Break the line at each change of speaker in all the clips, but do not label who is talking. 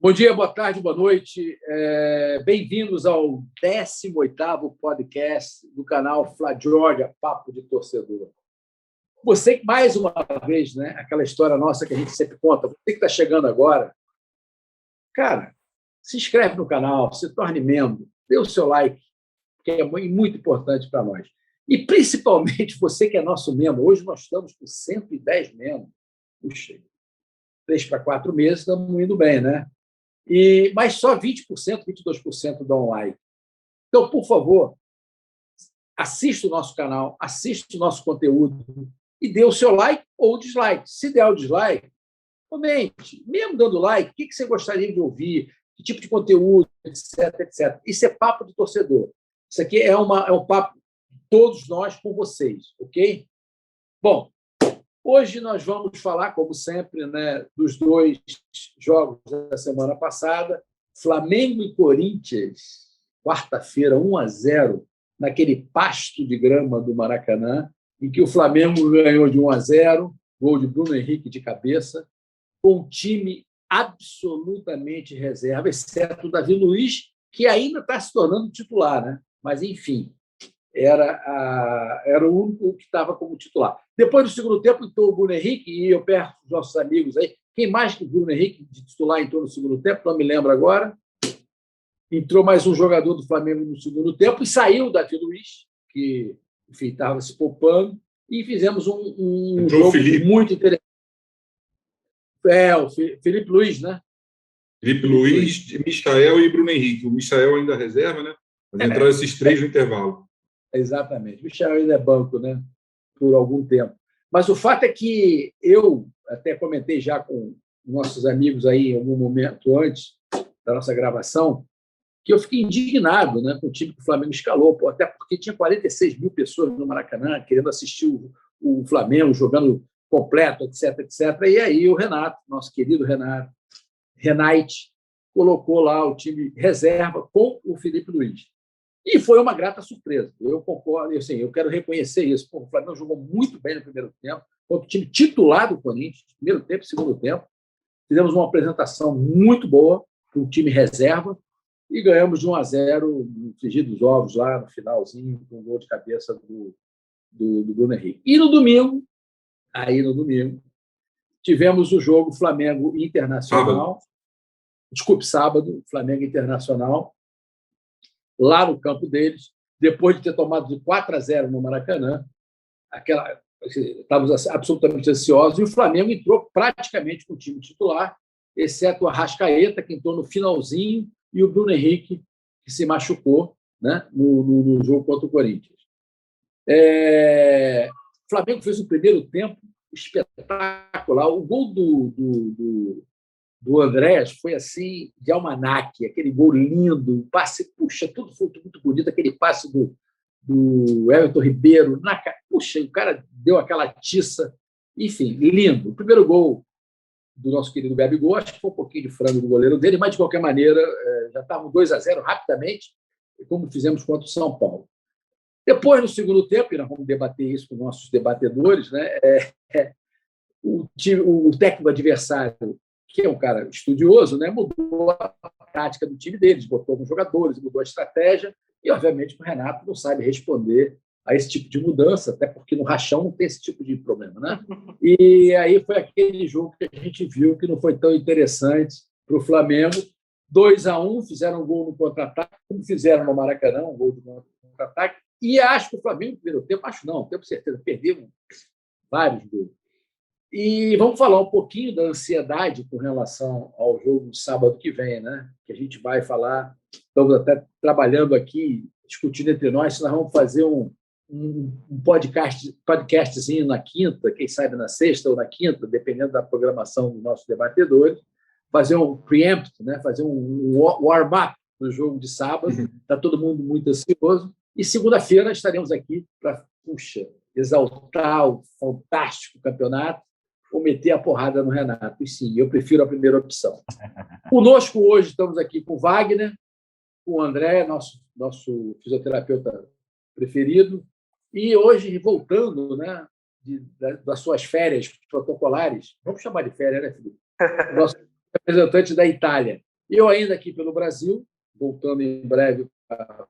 Bom dia, boa tarde, boa noite. Bem-vindos ao 18º podcast do canal Fla Georgia, Papo de Torcedor. Você que, mais uma vez, né, aquela história nossa que a gente sempre conta, você que está chegando agora, cara, se inscreve no canal, se torne membro, dê o seu like, que é muito importante para nós. E, principalmente, você que é nosso membro. Hoje nós estamos com 110 membros. Puxa, 3 para 4 meses, estamos indo bem, né? Mas só 20%, 22% dão like. Então, por favor, assista o nosso canal, assista o nosso conteúdo e dê o seu like ou dislike. Se der o dislike, comente. Mesmo dando like, o que você gostaria de ouvir, que tipo de conteúdo, etc, etc. Isso é papo de torcedor. Isso aqui é um papo de todos nós com vocês, ok? Bom, hoje nós vamos falar, como sempre, né, dos dois jogos da semana passada, Flamengo e Corinthians, quarta-feira, 1-0, naquele pasto de grama do Maracanã, em que o Flamengo ganhou de 1-0, gol de Bruno Henrique de cabeça, com um time absolutamente reserva, exceto o Davi Luiz, que ainda está se tornando titular, né? Mas, enfim, era o único que estava como titular. Depois do segundo tempo, entrou o Bruno Henrique, e eu perto dos nossos amigos aí. Quem mais que o Bruno Henrique de titular entrou no segundo tempo? Não me lembro agora. Entrou mais um jogador do Flamengo no segundo tempo e saiu o Davi Luiz, que, enfim, estava se poupando, e fizemos um jogo muito interessante. O Felipe Luiz, né?
Felipe Luiz, Michael e Bruno Henrique. O Michael ainda reserva, né? Mas entraram esses três no intervalo.
Exatamente. O Michel ainda é banco, né? Por algum tempo. Mas o fato é que eu até comentei já com nossos amigos aí em algum momento antes da nossa gravação, que eu fiquei indignado, né, com o time que o Flamengo escalou, até porque tinha 46 mil pessoas no Maracanã querendo assistir o Flamengo jogando completo, etc, etc. E aí o Renato, nosso querido Renate, colocou lá o time reserva com o Felipe Luiz. E foi uma grata surpresa. Eu concordo, assim, eu quero reconhecer isso. O Flamengo jogou muito bem no primeiro tempo, contra o time titular do Corinthians, primeiro tempo e segundo tempo. Fizemos uma apresentação muito boa para o time reserva e ganhamos de 1-0 no frigir dos ovos lá no finalzinho, com um gol de cabeça do Bruno Henrique. E no domingo, tivemos o jogo Flamengo Internacional. Sábado, Flamengo Internacional, lá no campo deles, depois de ter tomado de 4-0 no Maracanã. Estávamos absolutamente ansiosos, e o Flamengo entrou praticamente com o time titular, exceto o Arrascaeta, que entrou no finalzinho, e o Bruno Henrique, que se machucou, né, no jogo contra o Corinthians. O Flamengo fez um primeiro tempo espetacular. O gol do Andrés foi assim, de almanaque, aquele gol lindo, passe, puxa, tudo foi muito bonito, aquele passe do Everton Ribeiro, puxa, o cara deu aquela tiça, enfim, lindo. O primeiro gol do nosso querido Gabigol, acho que foi um pouquinho de frango do goleiro dele, mas, de qualquer maneira, já estavam 2-0 rapidamente, como fizemos contra o São Paulo. Depois, no segundo tempo, e nós vamos debater isso com nossos debatedores, né, o técnico adversário, que é um cara estudioso, né, mudou a tática do time deles, botou alguns jogadores, mudou a estratégia, e, obviamente, o Renato não sabe responder a esse tipo de mudança, até porque no rachão não tem esse tipo de problema, né? E aí foi aquele jogo que a gente viu que não foi tão interessante para o Flamengo. 2-1, fizeram um gol no contra-ataque, como fizeram no Maracanã, um gol de contra-ataque, e acho que o Flamengo, no primeiro tempo, tenho certeza, perdeu vários gols. E vamos falar um pouquinho da ansiedade com relação ao jogo de sábado que vem, né? Que a gente vai falar, estamos até trabalhando aqui, discutindo entre nós, se nós vamos fazer um podcastzinho na quinta, quem sabe na sexta ou na quinta, dependendo da programação dos nossos debatedores, fazer um preempt, né? Fazer um warm-up no jogo de sábado. Está todo mundo muito ansioso. E segunda-feira estaremos aqui para, exaltar o fantástico campeonato ou meter a porrada no Renato. E sim, eu prefiro a primeira opção. Conosco hoje estamos aqui com o Wagner, com o André, nosso fisioterapeuta preferido, e hoje, voltando, né, das suas férias protocolares, vamos chamar de férias, né, Felipe? O nosso representante da Itália, Eu ainda aqui pelo Brasil, voltando em breve para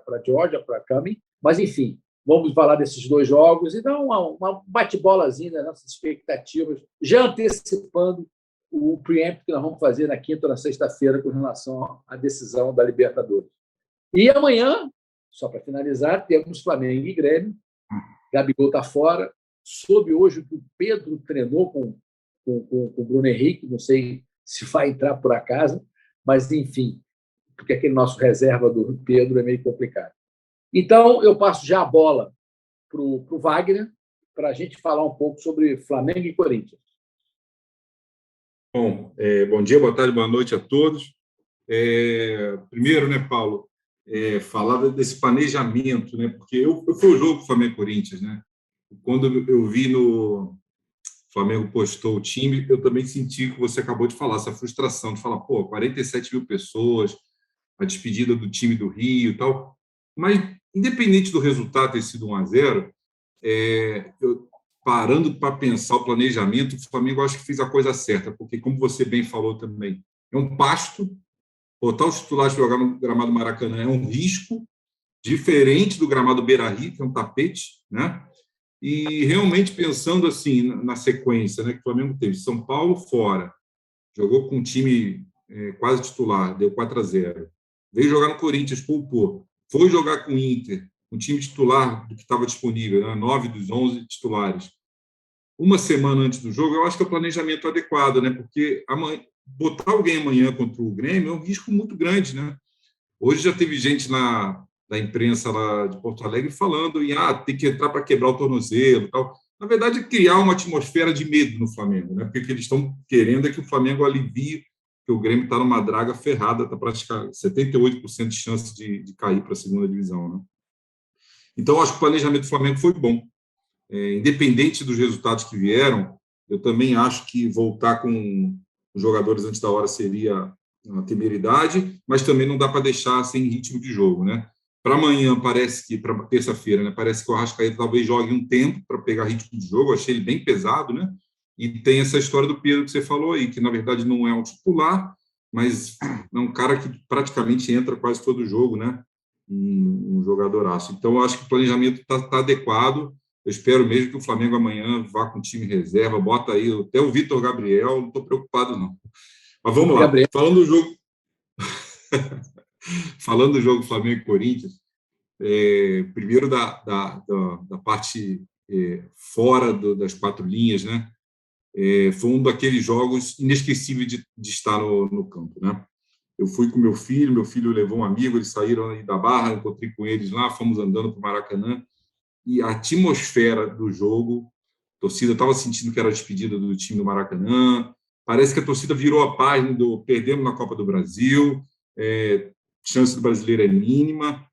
a Geórgia, para Cumming, mas, enfim, vamos falar desses dois jogos e dar uma bate-bolazinha das nossas expectativas, já antecipando o preempt que nós vamos fazer na quinta ou na sexta-feira com relação à decisão da Libertadores. E amanhã, só para finalizar, temos Flamengo e Grêmio. Gabigol está fora. Soube hoje que o Pedro treinou com o Bruno Henrique, não sei se vai entrar por acaso, mas, enfim, porque aquele nosso reserva do Pedro é meio complicado. Então, eu passo já a bola para o Wagner, para a gente falar um pouco sobre Flamengo e Corinthians.
Bom, bom dia, boa tarde, boa noite a todos. Primeiro, né, Paulo, falar desse planejamento, né, porque eu fui o jogo Flamengo e Corinthians, né? Quando eu vi no Flamengo postou o time, eu também senti o que você acabou de falar, essa frustração de falar, 47 mil pessoas, a despedida do time do Rio e tal. Mas, independente do resultado ter sido 1-0, eu, parando para pensar o planejamento, o Flamengo acho que fez a coisa certa, porque, como você bem falou também, é um pasto, botar os titulares para jogar no gramado Maracanã é um risco, diferente do gramado Beira-Rio, que é um tapete, né? E realmente pensando assim na sequência, né, que o Flamengo teve São Paulo fora, jogou com um time quase titular, deu 4-0. Veio jogar no Corinthians, poupou. Foi jogar com o Inter, um time titular do que estava disponível, né, 9 dos 11 titulares. Uma semana antes do jogo, eu acho que é o planejamento adequado, né, porque botar alguém amanhã contra o Grêmio é um risco muito grande, né? Hoje já teve gente da imprensa lá de Porto Alegre falando em tem que entrar para quebrar o tornozelo e tal. Na verdade, é criar uma atmosfera de medo no Flamengo, né? Porque o que eles estão querendo é que o Flamengo alivie, que o Grêmio está numa draga ferrada, está praticamente 78% de chance de cair para a segunda divisão, né? Então, acho que o planejamento do Flamengo foi bom. Independente dos resultados que vieram, eu também acho que voltar com os jogadores antes da hora seria uma temeridade, mas também não dá para deixar sem ritmo de jogo, né? Para amanhã, parece que, para terça-feira, né, parece que o Arrascaeta talvez jogue um tempo para pegar ritmo de jogo, eu achei ele bem pesado, né? E tem essa história do Pedro que você falou aí, que na verdade não é um titular, mas é um cara que praticamente entra quase todo jogo, né? Um jogadoraço. Então, eu acho que o planejamento está adequado. Eu espero mesmo que o Flamengo amanhã vá com o time reserva, bota aí até o Vitor Gabriel, não estou preocupado, não. Mas vamos lá.
Gabriel.
Falando do jogo Flamengo e Corinthians, primeiro da parte fora das quatro linhas, né? Foi um daqueles jogos inesquecíveis de estar no campo, né? Eu fui com meu filho levou um amigo, eles saíram aí da Barra, encontrei com eles lá, fomos andando para o Maracanã, e a atmosfera do jogo, a torcida estava sentindo que era a despedida do time do Maracanã, parece que a torcida virou a página do perdemos na Copa do Brasil, chance do brasileiro é mínima,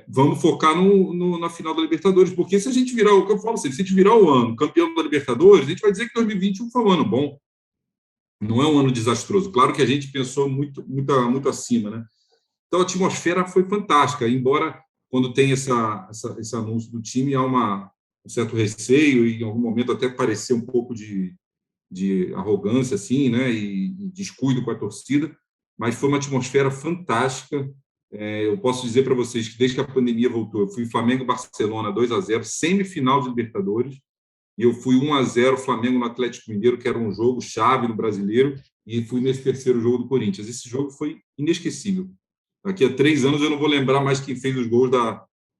vamos focar na final da Libertadores, porque se a gente virar, o que eu falo assim, se a gente virar o ano campeão da Libertadores, a gente vai dizer que 2021 foi um ano bom, não é um ano desastroso. Claro que a gente pensou muito acima, né? Então a atmosfera foi fantástica, embora quando tem esse anúncio do time há um certo receio e em algum momento até parecer um pouco de arrogância assim, né, e descuido com a torcida, mas foi uma atmosfera fantástica. Eu posso dizer para vocês que desde que a pandemia voltou, eu fui Flamengo-Barcelona 2-0, semifinal de Libertadores, e eu fui 1-0 Flamengo no Atlético Mineiro, que era um jogo chave no Brasileiro, e fui nesse terceiro jogo do Corinthians. Esse jogo foi inesquecível. Daqui a 3 anos eu não vou lembrar mais quem fez os gols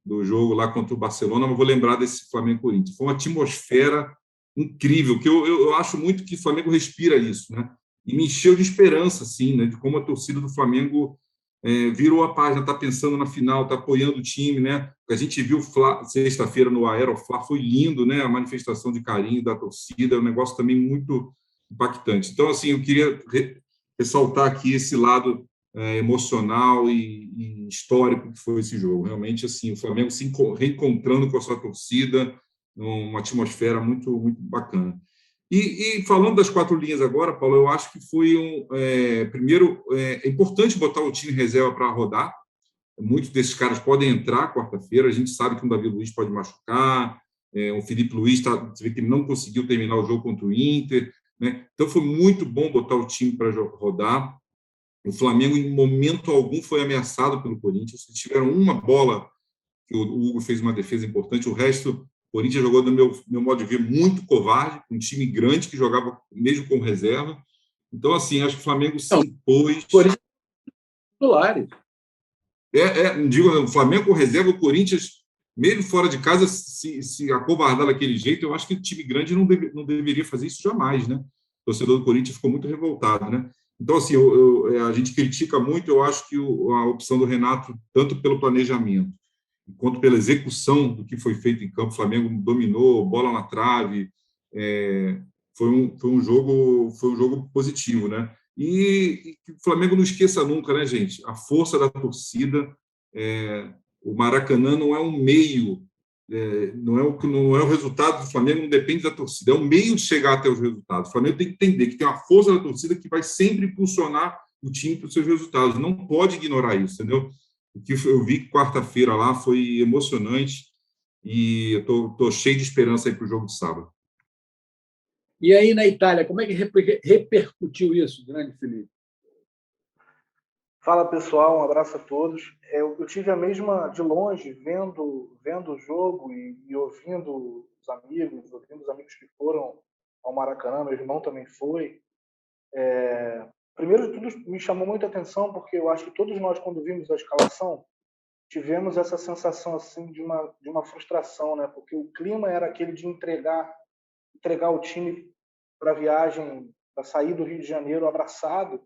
do jogo lá contra o Barcelona, mas vou lembrar desse Flamengo-Corinthians. Foi uma atmosfera incrível, que eu acho muito que o Flamengo respira isso, né? E me encheu de esperança, assim, né? De como a torcida do Flamengo virou a página, está pensando na final, está apoiando o time, né? A gente viu sexta-feira no Aeroflá, foi lindo, né? A manifestação de carinho da torcida, é um negócio também muito impactante. Então, assim, eu queria ressaltar aqui esse lado emocional e histórico que foi esse jogo. Realmente, assim, o Flamengo se reencontrando com a sua torcida, numa atmosfera muito, muito bacana. E falando das quatro linhas agora, Paulo, eu acho que foi primeiro, é importante botar o time reserva para rodar. Muitos desses caras podem entrar quarta-feira. A gente sabe que o Davi Luiz pode machucar, o Felipe Luiz, você vê que ele não conseguiu terminar o jogo contra o Inter, né? Então, foi muito bom botar o time para rodar. O Flamengo, em momento algum, foi ameaçado pelo Corinthians. Tiveram uma bola que o Hugo fez uma defesa importante, o resto, o Corinthians jogou, no meu modo de ver, muito covarde, um time grande que jogava mesmo com reserva. Então, assim, acho que o Flamengo se impôs.
Corinthians titulares.
Digo, o Flamengo com reserva, o Corinthians, mesmo fora de casa, se acovardar daquele jeito, eu acho que o time grande não deveria fazer isso jamais, né? O torcedor do Corinthians ficou muito revoltado, né? Então, assim, a gente critica muito, eu acho que a opção do Renato, tanto pelo planejamento, quanto pela execução do que foi feito em campo, o Flamengo dominou, bola na trave, foi um jogo positivo, né? E que o Flamengo não esqueça nunca, né, gente? A força da torcida. O Maracanã não é um meio, não é o resultado do Flamengo, não depende da torcida, é um meio de chegar até os resultados. O Flamengo tem que entender que tem uma força da torcida que vai sempre impulsionar o time para os seus resultados. Não pode ignorar isso, entendeu? O que eu vi quarta-feira lá foi emocionante e eu tô cheio de esperança aí para o jogo de sábado.
E aí, na Itália, como é que repercutiu isso, grande Felipe?
Fala, pessoal, um abraço a todos. Eu tive a mesma, de longe, vendo o jogo e ouvindo os amigos que foram ao Maracanã, meu irmão também foi. Primeiro de tudo, me chamou muita atenção, porque eu acho que todos nós, quando vimos a escalação, tivemos essa sensação assim de uma frustração, né? Porque o clima era aquele de entregar o time para a viagem, para sair do Rio de Janeiro abraçado.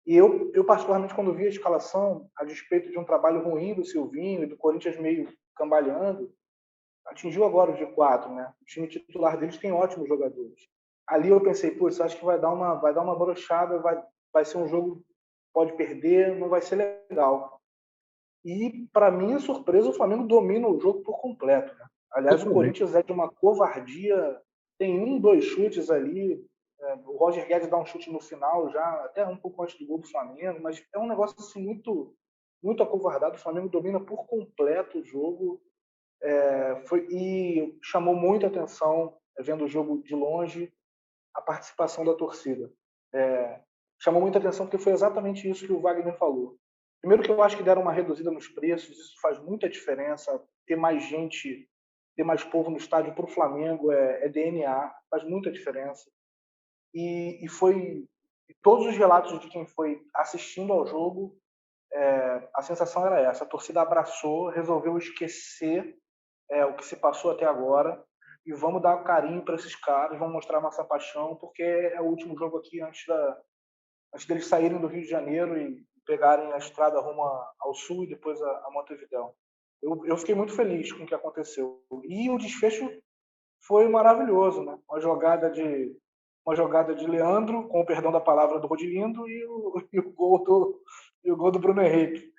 E eu, particularmente, quando vi a escalação, a despeito de um trabalho ruim do Silvinho e do Corinthians meio cambaleando, atingiu agora o G4, né? O time titular deles tem ótimos jogadores. Ali eu pensei, putz, acho que vai dar uma brochada, vai ser um jogo, pode perder, não vai ser legal. E, para minha surpresa, o Flamengo domina o jogo por completo, né? Aliás, o Corinthians é de uma covardia, tem 2 chutes ali, o Roger Guedes dá um chute no final, já até um pouco antes do gol do Flamengo, mas é um negócio assim, muito, muito acovardado. O Flamengo domina por completo o jogo, e chamou muita atenção, vendo o jogo de longe, a participação da torcida. Chamou muita atenção porque foi exatamente isso que o Wagner falou. Primeiro que eu acho que deram uma reduzida nos preços, isso faz muita diferença, ter mais gente, ter mais povo no estádio para o Flamengo é DNA, faz muita diferença. E todos os relatos de quem foi assistindo ao jogo, a sensação era essa: a torcida abraçou, resolveu esquecer o que se passou até agora e vamos dar carinho para esses caras, vamos mostrar nossa paixão, porque é o último jogo aqui antes deles saírem do Rio de Janeiro e pegarem a estrada rumo ao sul e depois a Montevidéu. Eu fiquei muito feliz com o que aconteceu. E o desfecho foi maravilhoso, né? Uma jogada de Leandro, com o perdão da palavra, do Rodilindo, e o gol do Bruno Henrique.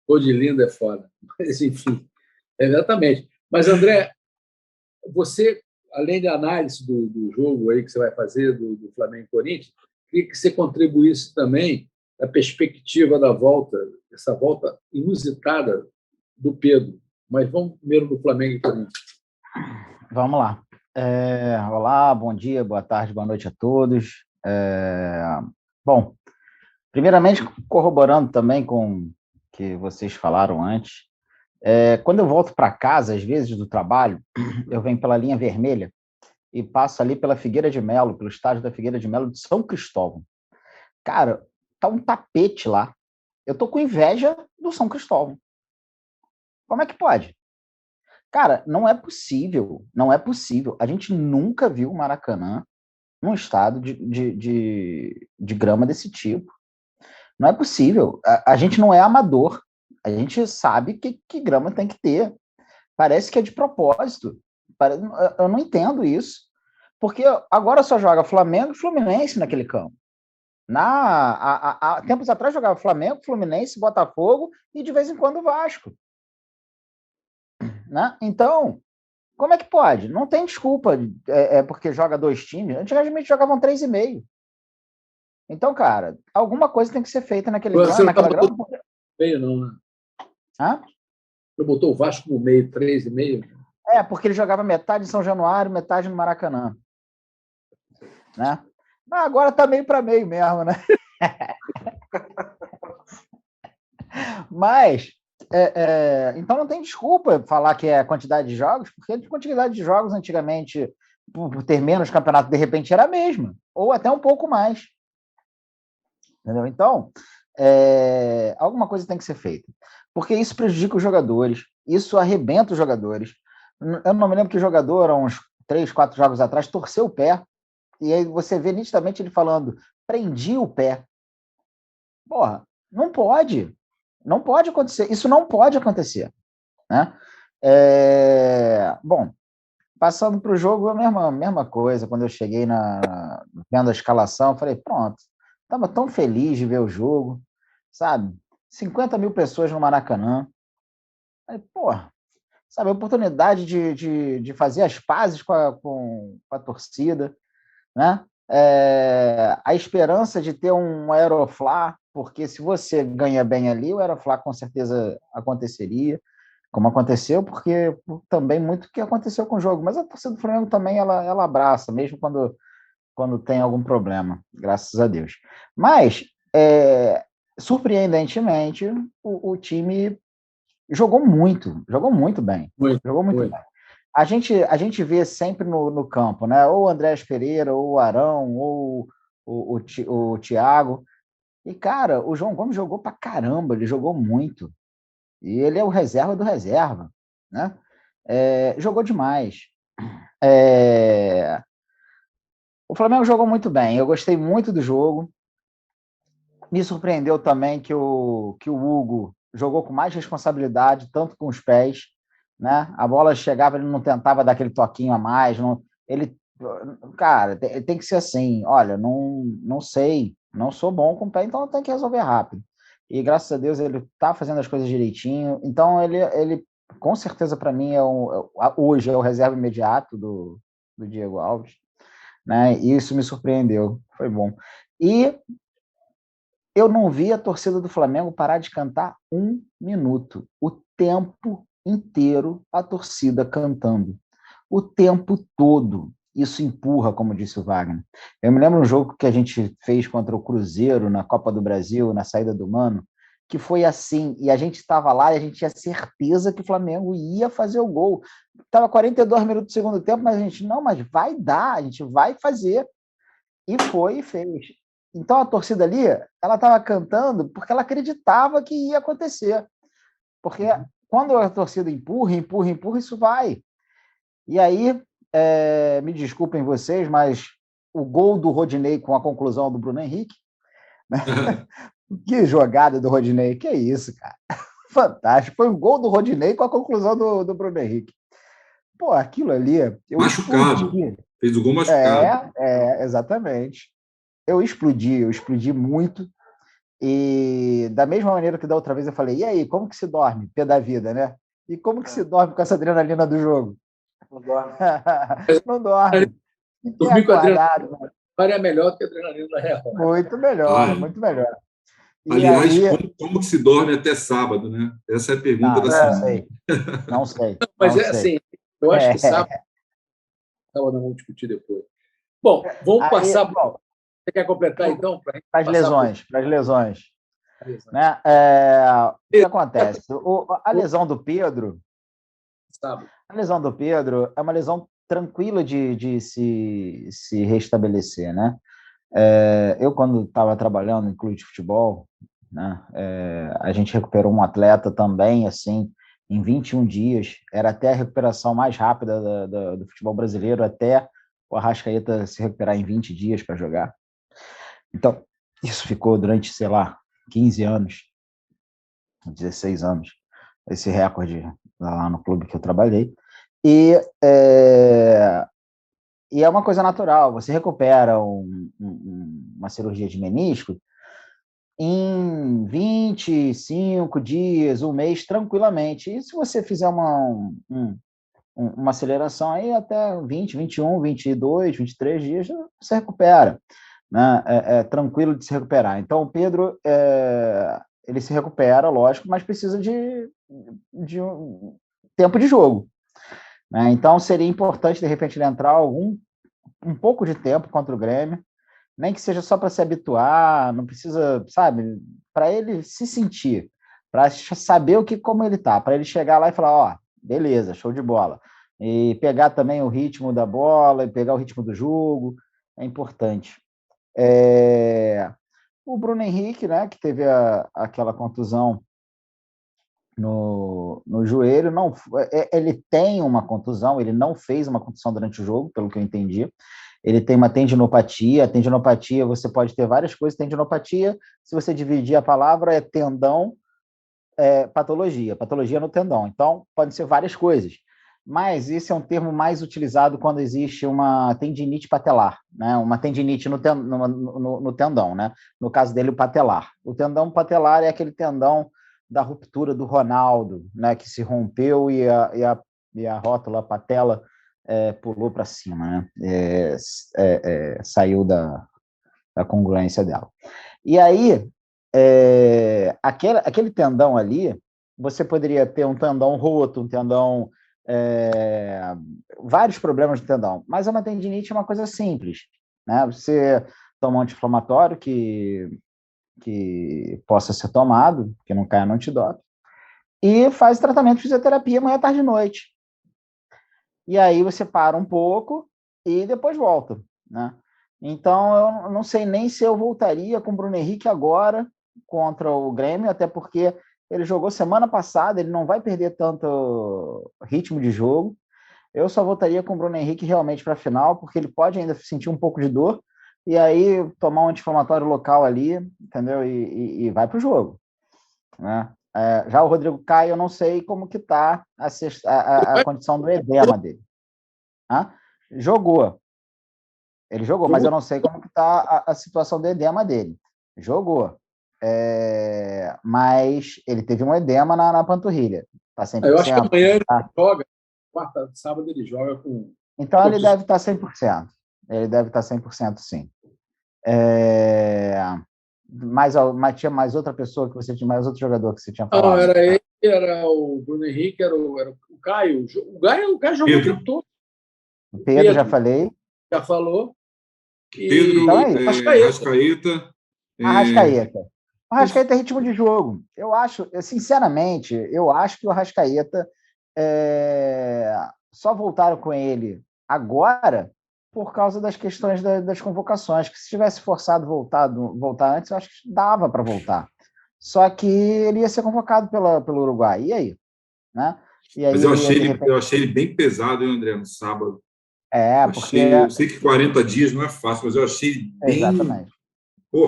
Rodilindo é foda. Mas, enfim, exatamente. Mas, André, você, além da análise do jogo aí que você vai fazer, do Flamengo e Corinthians, queria que você contribuísse também a perspectiva da volta, essa volta inusitada do Pedro. Mas vamos primeiro do Flamengo e Corinthians.
Vamos lá. Olá, bom dia, boa tarde, boa noite a todos. Bom, primeiramente, corroborando também com o que vocês falaram antes, quando eu volto para casa, às vezes, do trabalho, eu venho pela linha vermelha e passo ali pela Figueira de Melo, pelo estádio da Figueira de Melo de São Cristóvão. Cara, tá um tapete lá. Eu tô com inveja do São Cristóvão. Como é que pode? Cara, não é possível. A gente nunca viu o Maracanã num estado de grama desse tipo. Não é possível. A gente não é amador. A gente sabe que grama tem que ter. Parece que é de propósito. Eu não entendo isso. Porque agora só joga Flamengo e Fluminense naquele campo. Há tempos atrás jogava Flamengo, Fluminense, Botafogo e de vez em quando o Vasco. Né? Então, como é que pode? Não tem desculpa porque joga 2 times. Antigamente jogavam 3,5. Então, cara, alguma coisa tem que ser feita naquela grama.
Meio não, né?
Hã?
Você botou o Vasco no meio, 3,5?
Porque ele jogava metade em São Januário, metade no Maracanã. Né? Mas agora tá meio para meio mesmo, né? Mas, então não tem desculpa falar que é a quantidade de jogos, porque a quantidade de jogos antigamente, por ter menos campeonato, de repente era a mesma, ou até um pouco mais. Entendeu? Então, alguma coisa tem que ser feita, porque isso prejudica os jogadores, isso arrebenta os jogadores. Eu não me lembro que o jogador, há uns 3, 4 jogos atrás, torceu o pé, e aí você vê nitidamente ele falando, prendi o pé. Porra, não pode acontecer, isso não pode acontecer, né? Bom, passando para o jogo, a mesma coisa, quando eu cheguei vendo a escalação, eu falei, pronto, estava tão feliz de ver o jogo, sabe? 50 mil pessoas no Maracanã. Aí, porra, sabe, a oportunidade de fazer as pazes com a torcida, né? A esperança de ter um Aeroflá, porque se você ganha bem ali, o Aeroflá com certeza aconteceria, como aconteceu, porque também muito que aconteceu com o jogo, mas a torcida do Flamengo também ela abraça, mesmo quando tem algum problema, graças a Deus. Mas, surpreendentemente, o time jogou muito bem. Jogou muito bem. A gente vê sempre no campo, né? Ou o Andrés Pereira, ou o Arão, ou o Thiago. E, cara, o João Gomes jogou pra caramba, ele jogou muito. E ele é o reserva do reserva, né? Jogou demais. O Flamengo jogou muito bem, eu gostei muito do jogo. Me surpreendeu também que o Hugo jogou com mais responsabilidade, tanto com os pés, né? A bola chegava, ele não tentava dar aquele toquinho a mais, cara, tem que ser assim, olha, não sei, não sou bom com o pé, então tem que resolver rápido. E graças a Deus ele está fazendo as coisas direitinho, então ele com certeza para mim hoje é o reserva imediato do Diego Alves, né? E isso me surpreendeu, foi bom. E eu não vi a torcida do Flamengo parar de cantar 1 minuto. O tempo inteiro a torcida cantando. O tempo todo. Isso empurra, como disse o Wagner. Eu me lembro um jogo que a gente fez contra o Cruzeiro na Copa do Brasil, na saída do Mano, que foi assim, e a gente estava lá e a gente tinha certeza que o Flamengo ia fazer o gol. Estava 42 minutos do segundo tempo, mas a gente, não, mas vai dar, a gente vai fazer. E foi e fez. Então a torcida ali, ela estava cantando porque ela acreditava que ia acontecer. Porque quando a torcida empurra, empurra, empurra, isso vai. E aí, me desculpem vocês, mas o gol do Rodinei com a conclusão do Bruno Henrique, né? Que jogada do Rodinei, que é isso, cara. Fantástico. Foi um gol do Rodinei com a conclusão do Bruno Henrique. Pô, aquilo ali, eu
machucado.
explodi.
Fez o gol machucado.
Exatamente. Eu explodi muito. E da mesma maneira que da outra vez eu falei, e aí, como que se dorme? Pé da vida, né? E como que se dorme com essa adrenalina do jogo?
Não dorme.
Não dorme.
Dormir com a adrenalina é melhor do que a adrenalina real.
Muito melhor, muito melhor.
E aliás, aí... como que se dorme até sábado, né? Essa é a pergunta da semana.
Não sei.
Mas assim, eu acho que sábado... Não, vamos discutir depois. Bom, vamos passar... Você quer completar, então?
Para as lesões. Né? O que acontece? A lesão do Pedro... A lesão do Pedro é uma lesão tranquila de se restabelecer, né? Eu, quando estava trabalhando em clube de futebol, né, a gente recuperou um atleta também, assim, em 21 dias. Era até a recuperação mais rápida do futebol brasileiro, até o Arrascaeta se recuperar em 20 dias para jogar. Então, isso ficou durante, sei lá, 15 anos, 16 anos, esse recorde lá no clube que eu trabalhei. E é uma coisa natural, você recupera uma cirurgia de menisco em 25 dias, um mês, tranquilamente. E se você fizer uma aceleração aí, até 20, 21, 22, 23 dias, você recupera. Né? É tranquilo de se recuperar. Então, o Pedro, ele se recupera, lógico, mas precisa de um tempo de jogo. Né? Então, seria importante, de repente, ele entrar um pouco de tempo contra o Grêmio, nem que seja só para se habituar, não precisa, sabe, para ele se sentir, para saber como ele tá, para ele chegar lá e falar, ó, beleza, show de bola. E pegar também o ritmo da bola, e pegar o ritmo do jogo, é importante. O Bruno Henrique, né, que teve aquela contusão no joelho, não, ele tem uma contusão, ele não fez uma contusão durante o jogo, pelo que eu entendi. Ele tem uma tendinopatia. A tendinopatia, você pode ter várias coisas. Tendinopatia, se você dividir a palavra, é tendão, patologia no tendão. Então, podem ser várias coisas. Mas esse é um termo mais utilizado quando existe uma tendinite patelar, né? Uma tendinite no tendão, né? No caso dele, o patelar. O tendão patelar é aquele tendão da ruptura do Ronaldo, né? Que se rompeu e a rótula, a patela, pulou para cima, né? Saiu da congruência dela. E aí, aquele tendão ali, você poderia ter um tendão roto, um tendão... vários problemas de tendão, mas uma tendinite é uma coisa simples, né? Você toma um anti-inflamatório que possa ser tomado, que não caia no antidoping, e faz tratamento de fisioterapia manhã, tarde e noite. E aí você para um pouco e depois volta, né? Então, eu não sei nem se eu voltaria com o Bruno Henrique agora contra o Grêmio, até porque ele jogou semana passada, ele não vai perder tanto ritmo de jogo. Eu só voltaria com o Bruno Henrique realmente para a final, porque ele pode ainda sentir um pouco de dor, e aí tomar um anti-inflamatório local ali, entendeu? E vai para o jogo, né? Já o Rodrigo Caio, eu não sei como que está a condição do edema dele. Jogou. Ele jogou, mas eu não sei como que está a situação do edema dele. Jogou. Mas ele teve um edema na panturrilha. Está 100%.
Eu acho que amanhã ele joga, quarta, sábado ele joga com...
Então ele deve estar 100%. Ele deve estar 100%, sim. Mas tinha mais outra pessoa que você tinha, mais outro jogador que você tinha falado?
Não, era ele, era o Bruno Henrique, era o Caio. O Caio jogou o tempo todo.
O Pedro, já falei.
Já falou.
Pedro,
então
Arrascaeta.
Arrascaeta. O Arrascaeta é ritmo de jogo. Eu acho, sinceramente, que o Arrascaeta só voltaram com ele agora por causa das questões das convocações, que se tivesse forçado voltar antes, eu acho que dava para voltar. Só que ele ia ser convocado pelo Uruguai. E aí? Né? E aí,
mas eu achei ele bem pesado, hein, André, no sábado.
Porque...
Eu sei que 40 dias não é fácil, mas eu achei ele bem...
Exatamente.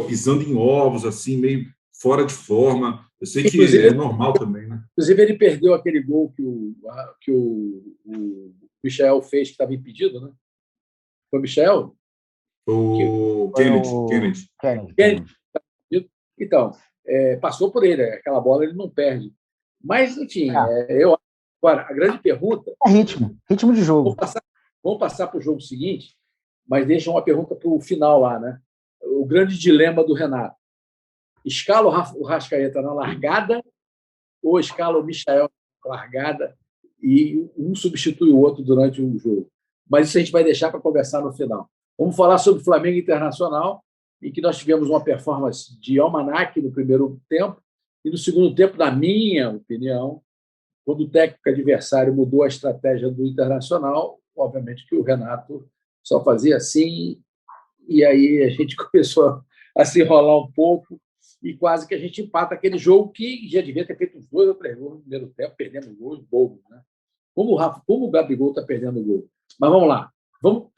Pisando em ovos, assim, meio fora de forma. Eu sei que é normal também, né?
Inclusive, ele perdeu aquele gol que o Michel fez, que estava impedido, né? Foi o Michel?
O Kennedy.
Então, passou por ele. Aquela bola ele não perde. Mas, enfim, agora, a grande pergunta...
É ritmo de jogo.
Vamos passar para o jogo seguinte, mas deixa uma pergunta para o final lá, né? O grande dilema do Renato. Escala o Arrascaeta na largada ou escala o Michael na largada e um substitui o outro durante o jogo? Mas isso a gente vai deixar para conversar no final. Vamos falar sobre o Flamengo Internacional, em que nós tivemos uma performance de almanaque no primeiro tempo e no segundo tempo, na minha opinião, quando o técnico adversário mudou a estratégia do Internacional, obviamente que o Renato só fazia assim, e aí a gente começou a se enrolar um pouco e quase que a gente empata aquele jogo que já devia ter feito uns 2 ou 3 gols no primeiro tempo, perdendo gols bobos, né? Como o Gabigol está perdendo gol. Mas vamos lá.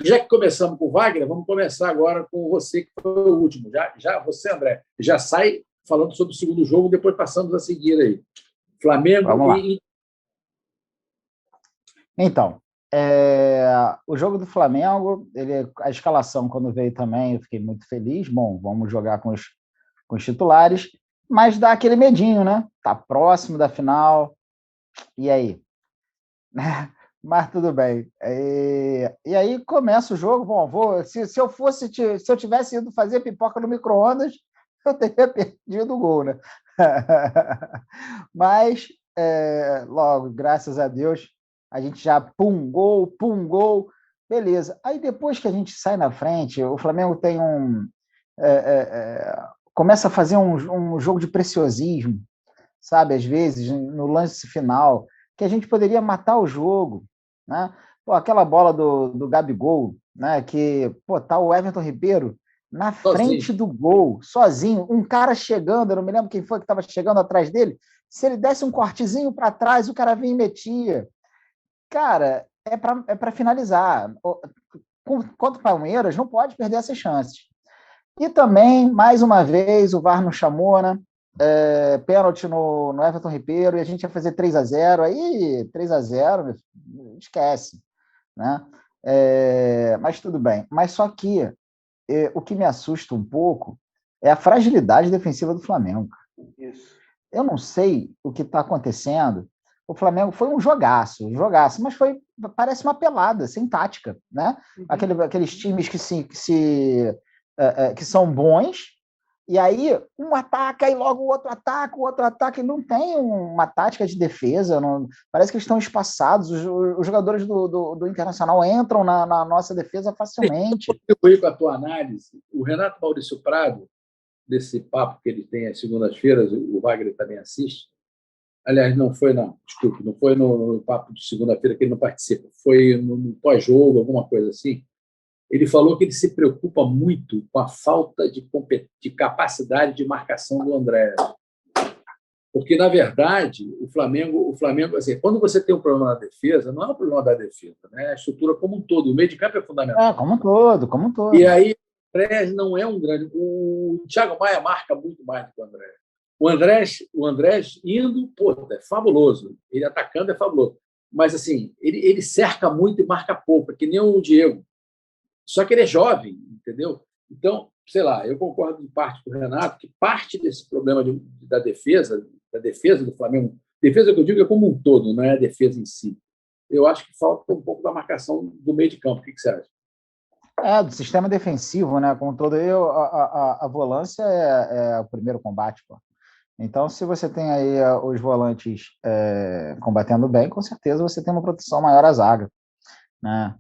Já que começamos com o Wagner, vamos começar agora com você, que foi o último. Já você, André, já sai falando sobre o segundo jogo, depois passamos a seguir aí. Flamengo
e... Então, o jogo do Flamengo, a escalação, quando veio também, eu fiquei muito feliz. Bom, vamos jogar com os titulares, mas dá aquele medinho, né? Tá próximo da final, e aí? Mas tudo bem. E aí começa o jogo. Bom, se eu tivesse ido fazer pipoca no micro-ondas, eu teria perdido o gol, né? Mas, logo, graças a Deus, a gente já pum, gol, beleza. Aí depois que a gente sai na frente, o Flamengo tem começa a fazer um jogo de preciosismo, sabe? Às vezes, no lance final, que a gente poderia matar o jogo, né? Pô, aquela bola do Gabigol, né? Que, pô, tá o Everton Ribeiro na frente do gol, sozinho, um cara chegando, eu não me lembro quem foi que estava chegando atrás dele, se ele desse um cortezinho para trás, o cara vinha e metia. Cara, é para finalizar. Contra o Palmeiras, não pode perder essas chances. E também, mais uma vez, o VAR não chamou, né? Pênalti no Everton Ribeiro, e a gente ia fazer 3-0, aí 3-0, esquece, né? Mas tudo bem. Mas só que o que me assusta um pouco é a fragilidade defensiva do Flamengo.
Isso.
Eu não sei o que está acontecendo. O Flamengo foi um jogaço, mas parece uma pelada, sem tática, né? Aqueles times que são bons, e aí um ataca e logo o outro ataca, e não tem uma tática de defesa, parece que eles estão espaçados, os jogadores do Internacional entram na nossa defesa facilmente.
Contribuir com a tua análise, o Renato Maurício Prado, desse papo que ele tem às segundas-feiras, o Wagner também assiste. Aliás, não foi no papo de segunda-feira que ele não participa, foi no pós-jogo, alguma coisa assim. Ele falou que ele se preocupa muito com a falta de capacidade de marcação do André. Porque, na verdade, o Flamengo assim, quando você tem um problema na defesa, não é um problema da defesa, né? A estrutura como um todo, o meio de campo é fundamental.
Como um todo.
E aí, o André não é um grande... O Thiago Maia marca muito mais do que o André. O Andrés indo, é fabuloso. Ele atacando é fabuloso. Mas, assim, ele cerca muito e marca pouco, que nem o Diego. Só que ele é jovem, entendeu? Então, sei lá, eu concordo em parte com o Renato que parte desse problema da defesa do Flamengo, defesa que eu digo é como um todo, não é a defesa em si. Eu acho que falta um pouco da marcação do meio de campo. O que você acha?
Do sistema defensivo, né? Como todo, a volância é o primeiro combate, pô. Então, se você tem aí os volantes combatendo bem, com certeza você tem uma proteção maior à zaga, né?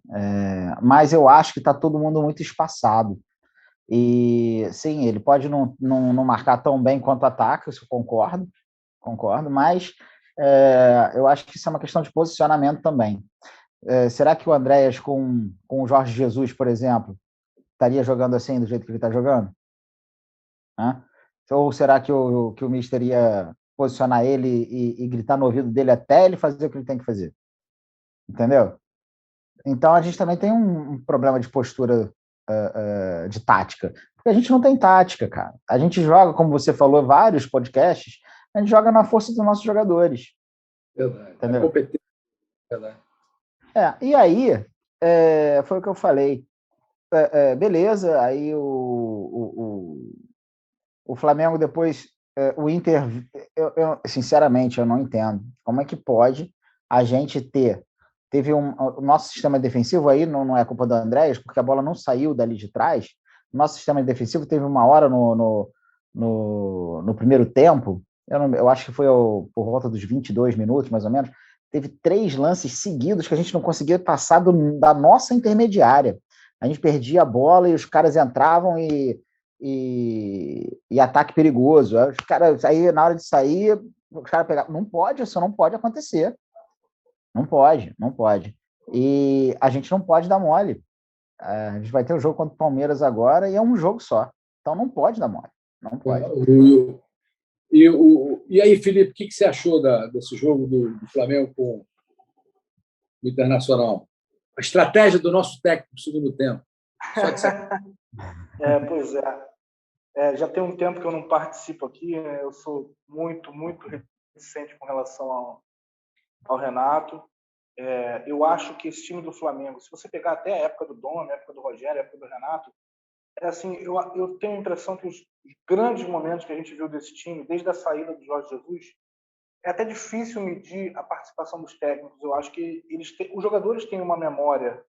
Mas eu acho que está todo mundo muito espaçado. E, sim, ele pode não marcar tão bem quanto ataca, isso concordo, mas eu acho que isso é uma questão de posicionamento também. Será que o Andréas com o Jorge Jesus, por exemplo, estaria jogando assim, do jeito que ele está jogando? Né? Ou será que o Mister ia posicionar ele e gritar no ouvido dele até ele fazer o que ele tem que fazer? Entendeu? Então, a gente também tem um problema de postura de tática. Porque a gente não tem tática, cara. A gente joga, como você falou, vários podcasts, a gente joga na força dos nossos jogadores.
Verdade.
Entendeu?
Competência. Verdade.
E aí, foi o que eu falei. Beleza, aí o Flamengo depois, o Inter, sinceramente, eu não entendo como é que pode a gente teve o nosso sistema defensivo aí, não é culpa do Andréas, porque a bola não saiu dali de trás, nosso sistema defensivo teve uma hora no primeiro tempo, eu acho que foi por volta dos 22 minutos, mais ou menos, teve 3 lances seguidos que a gente não conseguia passar da nossa intermediária. A gente perdia a bola e os caras entravam e ataque perigoso. Os caras aí, na hora de sair, os caras pegavam. Não pode, isso não pode acontecer. Não pode. E a gente não pode dar mole. A gente vai ter um jogo contra o Palmeiras agora e é um jogo só. Então não pode dar mole. Não pode.
E aí, Felipe, o que você achou desse jogo do Flamengo com o Internacional? A estratégia do nosso técnico no segundo tempo.
Pois é. Já tem um tempo que eu não participo aqui. Eu sou muito, muito reticente com relação ao Renato. Eu acho que esse time do Flamengo, se você pegar até a época do Dom, a época do Rogério, a época do Renato, assim, eu tenho a impressão que os grandes momentos que a gente viu desse time, desde a saída do Jorge Jesus, é até difícil medir a participação dos técnicos. Eu acho que os jogadores têm uma memória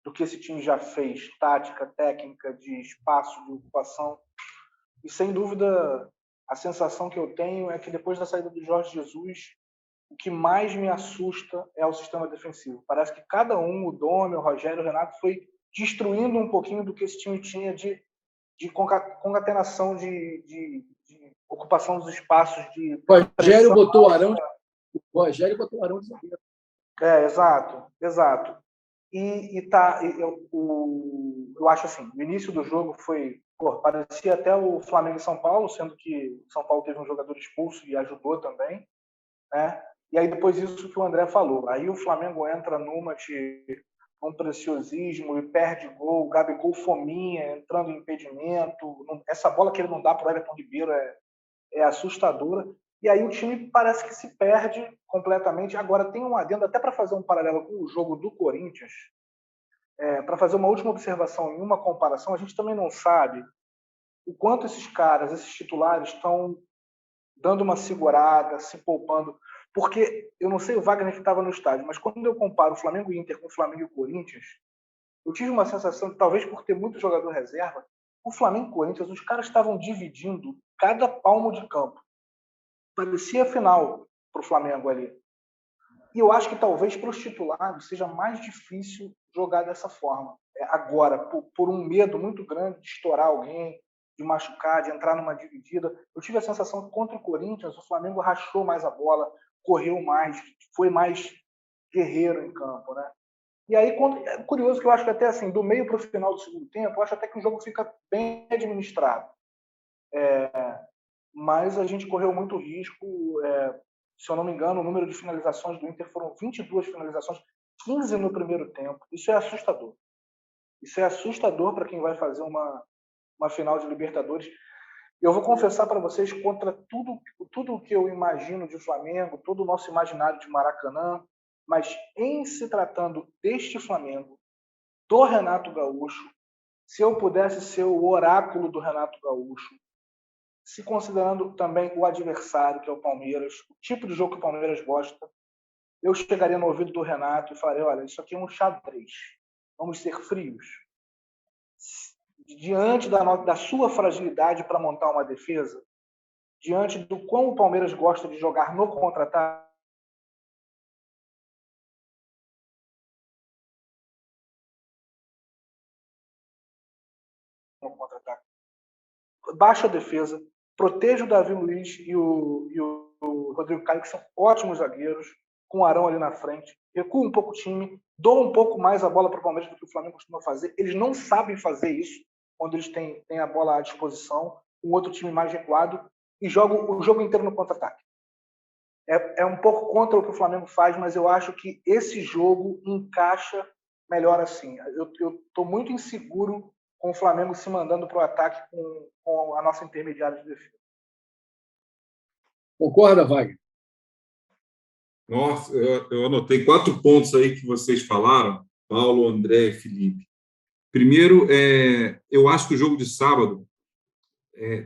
do que esse time já fez, tática, técnica, de espaço, de ocupação. E, sem dúvida, a sensação que eu tenho é que depois da saída do Jorge Jesus, o que mais me assusta é o sistema defensivo. Parece que cada um, o Domi, o Rogério, o Renato, foi destruindo um pouquinho do que esse time tinha de de concatenação de ocupação dos espaços de
O Rogério
pressão.
botou o Arão de zagueiro.
Exato. Eu acho assim, o início do jogo parecia até o Flamengo e São Paulo, sendo que São Paulo teve um jogador expulso e ajudou também, né? E aí depois isso que o André falou, aí o Flamengo entra um preciosismo e perde gol, o Gabigol fominha, entrando em impedimento, essa bola que ele não dá para o Everton Ribeiro é assustadora. E aí o time parece que se perde completamente. Agora, tem um adendo, até para fazer um paralelo com o jogo do Corinthians, para fazer uma última observação e uma comparação, a gente também não sabe o quanto esses titulares, estão dando uma segurada, se poupando. Porque, eu não sei o Wagner que estava no estádio, mas quando eu comparo o Flamengo e Inter com o Flamengo e o Corinthians, eu tive uma sensação, talvez por ter muito jogador reserva, o Flamengo e o Corinthians, os caras estavam dividindo cada palmo de campo. Parecia final para o Flamengo ali. E eu acho que talvez para os titulares seja mais difícil jogar dessa forma. Agora, por um medo muito grande de estourar alguém, de machucar, de entrar numa dividida. Eu tive a sensação que contra o Corinthians o Flamengo rachou mais a bola, correu mais, foi mais guerreiro em campo, né? E aí, é curioso que eu acho que até assim, do meio para o final do segundo tempo, eu acho até que o jogo fica bem administrado. Mas a gente correu muito risco. Se eu não me engano, o número de finalizações do Inter foram 22 finalizações, 15 no primeiro tempo. Isso é assustador. Isso é assustador para quem vai fazer uma final de Libertadores. Eu vou confessar para vocês, contra tudo o que eu imagino de Flamengo, todo o nosso imaginário de Maracanã, mas em se tratando deste Flamengo, do Renato Gaúcho, se eu pudesse ser o oráculo do Renato Gaúcho, se considerando também o adversário, que é o Palmeiras, o tipo de jogo que o Palmeiras gosta, eu chegaria no ouvido do Renato e falaria, olha, isso aqui é um xadrez. Vamos ser frios. Diante da sua fragilidade para montar uma defesa, diante do quão o Palmeiras gosta de jogar no contra-ataque, baixa a defesa, proteja o Davi Luiz e o Rodrigo Caio, que são ótimos zagueiros, com o Arão ali na frente, recua um pouco o time, doa um pouco mais a bola para o Palmeiras do que o Flamengo costuma fazer. Eles não sabem fazer isso quando eles têm a bola à disposição, um outro time mais recuado, e joga o jogo inteiro no contra-ataque. É um pouco contra o que o Flamengo faz, mas eu acho que esse jogo encaixa melhor assim. Eu estou muito inseguro com o Flamengo se mandando para o ataque com a nossa intermediária de defesa.
Concorda, Wagner?
Nossa, eu anotei 4 pontos aí que vocês falaram, Paulo, André e Felipe. Primeiro, eu acho que o jogo de sábado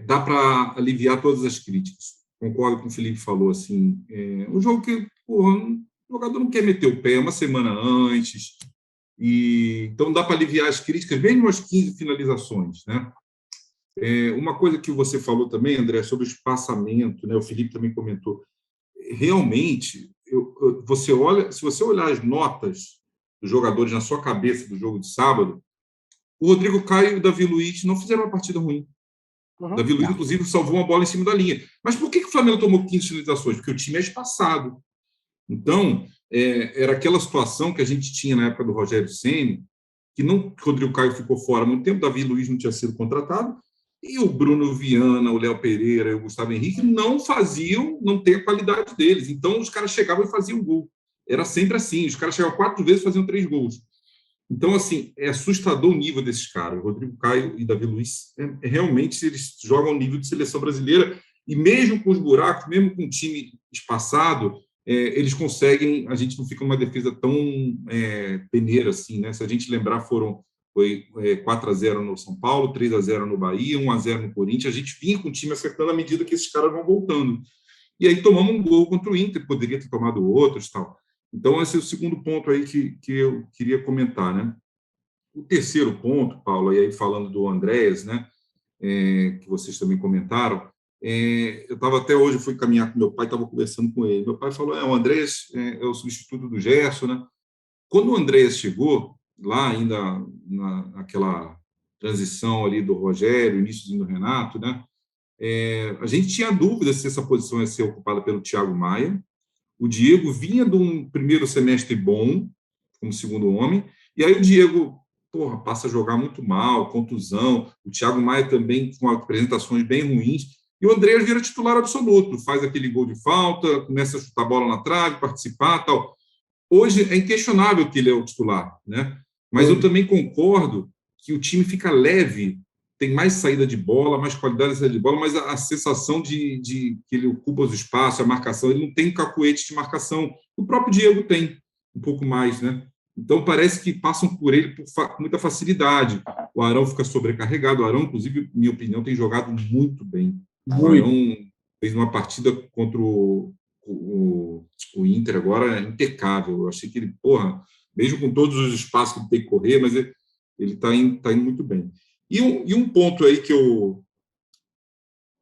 dá para aliviar todas as críticas. Concordo com o Felipe falou, assim, um jogo que o jogador não quer meter o pé uma semana antes, e então dá para aliviar as críticas, mesmo as 15 finalizações, né? Uma coisa que você falou também, André, sobre o espaçamento, né? O Felipe também comentou. Realmente, se você olhar as notas dos jogadores na sua cabeça do jogo de sábado, o Rodrigo Caio e o Davi Luiz não fizeram uma partida ruim. O Davi Luiz, inclusive, salvou uma bola em cima da linha. Mas por que o Flamengo tomou 15 finalizações? Porque o time é espaçado. Então, era aquela situação que a gente tinha na época do Rogério Ceni, que o Rodrigo Caio ficou fora há muito tempo, o Davi Luiz não tinha sido contratado, e o Bruno Viana, o Léo Pereira e o Gustavo Henrique não tem a qualidade deles. Então, os caras chegavam e faziam gol. Era sempre assim. Os caras chegavam 4 vezes e faziam 3 gols. Então, assim, é assustador o nível desses caras. O Rodrigo Caio e Davi Luiz, realmente, eles jogam ao nível de seleção brasileira, e mesmo com os buracos, mesmo com o time espaçado, eles conseguem, a gente não fica numa defesa tão peneira assim, né? Se a gente lembrar, foi 4-0 no São Paulo, 3-0 no Bahia, 1-0 no Corinthians, a gente vinha com o time acertando à medida que esses caras vão voltando. E aí tomamos um gol contra o Inter, poderia ter tomado outros e tal. Então, esse é o segundo ponto aí que eu queria comentar, né? O terceiro ponto, Paulo, e aí falando do Andréas, né, que vocês também comentaram, eu estava até hoje, fui caminhar com meu pai, estava conversando com ele. Meu pai falou, o Andréas é o substituto do Gerson, né? Quando o Andréas chegou, lá ainda naquela transição ali do Rogério, início do Renato, né? A gente tinha dúvida se essa posição ia ser ocupada pelo Thiago Maia. O Diego vinha de um primeiro semestre bom, como segundo homem, e aí o Diego, passa a jogar muito mal, contusão, o Thiago Maia também com apresentações bem ruins, e o André vira titular absoluto, faz aquele gol de falta, começa a chutar a bola na trave, participar, tal. Hoje é inquestionável que ele é o titular, né? Mas eu também concordo que o time fica leve, tem mais saída de bola, mais qualidade de saída de bola, mas a sensação de que ele ocupa os espaços, a marcação, ele não tem cacuete de marcação. O próprio Diego tem um pouco mais, né? Então parece que passam por ele com muita facilidade. O Arão fica sobrecarregado. O Arão, inclusive, minha opinião, tem jogado muito bem. O Arão fez uma partida contra o Inter agora impecável. Eu achei que ele, mesmo com todos os espaços que ele tem que correr, mas ele está indo muito bem. E um ponto aí que eu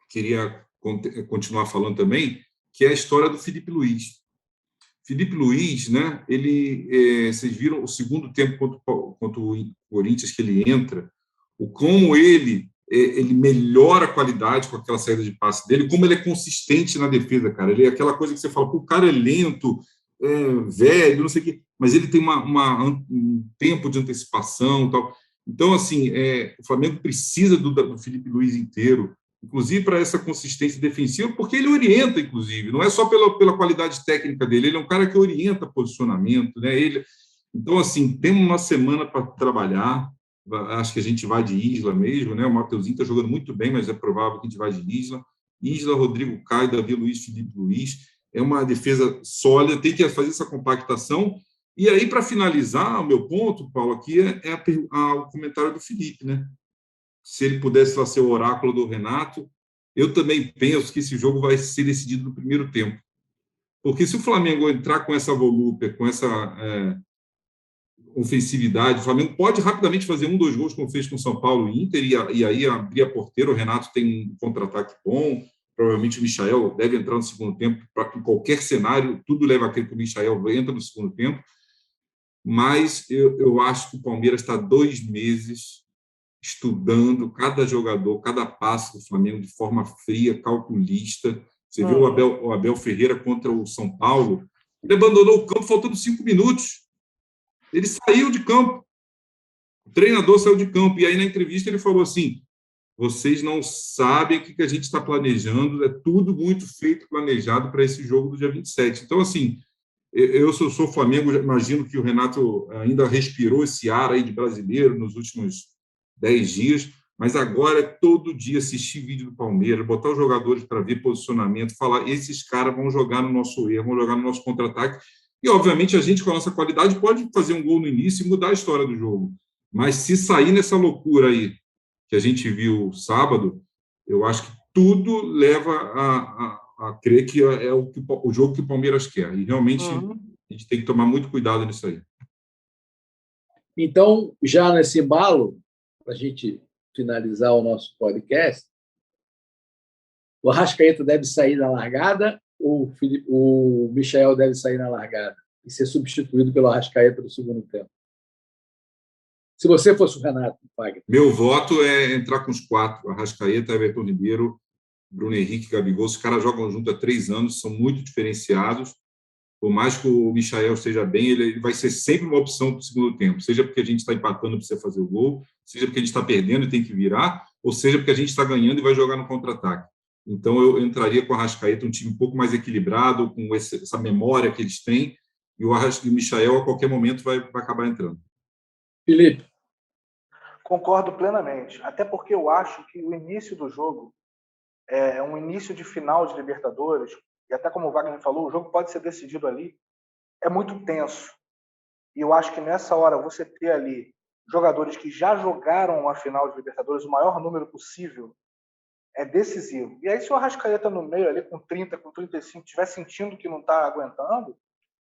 queria continuar falando também, que é a história do Filipe Luís. Filipe Luís, né? Vocês viram o segundo tempo contra o Corinthians que ele entra, como ele melhora a qualidade com aquela saída de passe dele, como ele é consistente na defesa, cara. Ele é aquela coisa que você fala, o cara é lento, velho, não sei o quê, mas ele tem um tempo de antecipação e tal. Então, assim, o Flamengo precisa do Filipe Luís inteiro, inclusive para essa consistência defensiva, porque ele orienta, inclusive, não é só pela qualidade técnica dele, ele é um cara que orienta posicionamento, né? Então, assim, temos uma semana para trabalhar, acho que a gente vai de Isla mesmo, né? O Mateuzinho está jogando muito bem, mas é provável que a gente vai de Isla. Isla, Rodrigo Caio, Davi Luiz, Filipe Luís, é uma defesa sólida, tem que fazer essa compactação. E aí, para finalizar, o meu ponto, Paulo, aqui o comentário do Felipe, né? Se ele pudesse lá ser o oráculo do Renato, eu também penso que esse jogo vai ser decidido no primeiro tempo. Porque se o Flamengo entrar com essa volúpia, com essa ofensividade, o Flamengo pode rapidamente fazer 2 gols, como fez com o São Paulo e Inter, e aí abrir a porteira. O Renato tem um contra-ataque bom, provavelmente o Michael deve entrar no segundo tempo, em qualquer cenário, tudo leva a crer que o Michael entra no segundo tempo, mas eu acho que o Palmeiras está 2 meses estudando cada jogador, cada passo do Flamengo de forma fria, calculista. Você viu o Abel Ferreira contra o São Paulo? Ele abandonou o campo faltando 5 minutos. Ele saiu de campo. O treinador saiu de campo. E aí, na entrevista, ele falou assim: vocês não sabem o que a gente está planejando, é tudo muito feito, planejado para esse jogo do dia 27. Então, assim, eu sou Flamengo, imagino que o Renato ainda respirou esse ar aí de brasileiro nos últimos 10 dias, mas agora é todo dia assistir vídeo do Palmeiras, botar os jogadores para ver posicionamento, falar, esses caras vão jogar no nosso erro, vão jogar no nosso contra-ataque, e obviamente a gente com a nossa qualidade pode fazer um gol no início e mudar a história do jogo, mas se sair nessa loucura aí que a gente viu sábado, eu acho que tudo leva a crer que é o jogo que o Palmeiras quer, e realmente a gente tem que tomar muito cuidado nisso aí.
Então, já nesse embalo, para a gente finalizar o nosso podcast, o Arrascaeta deve sair na largada ou o Michael deve sair na largada e ser substituído pelo Arrascaeta no segundo tempo? Se você fosse o Renato, Wagner.
Meu voto é entrar com os 4, Arrascaeta, Everton Ribeiro, Bruno Henrique, Gabigol. Os caras jogam junto há 3 anos, são muito diferenciados. Por mais que o Michael esteja bem, ele vai ser sempre uma opção para o segundo tempo, seja porque a gente está empatando e precisa fazer o gol, seja porque a gente está perdendo e tem que virar, ou seja porque a gente está ganhando e vai jogar no contra-ataque. Então, eu entraria com o Arrascaeta, um time um pouco mais equilibrado, com essa memória que eles têm, e o Michael, a qualquer momento, vai acabar entrando.
Felipe.
Concordo plenamente, até porque eu acho que o início do jogo é um início de final de Libertadores, e até como o Wagner falou, o jogo pode ser decidido ali, é muito tenso. E eu acho que nessa hora você ter ali jogadores que já jogaram a final de Libertadores, o maior número possível, é decisivo. E aí se o Arrascaeta no meio ali com 30, com 35, estiver sentindo que não está aguentando,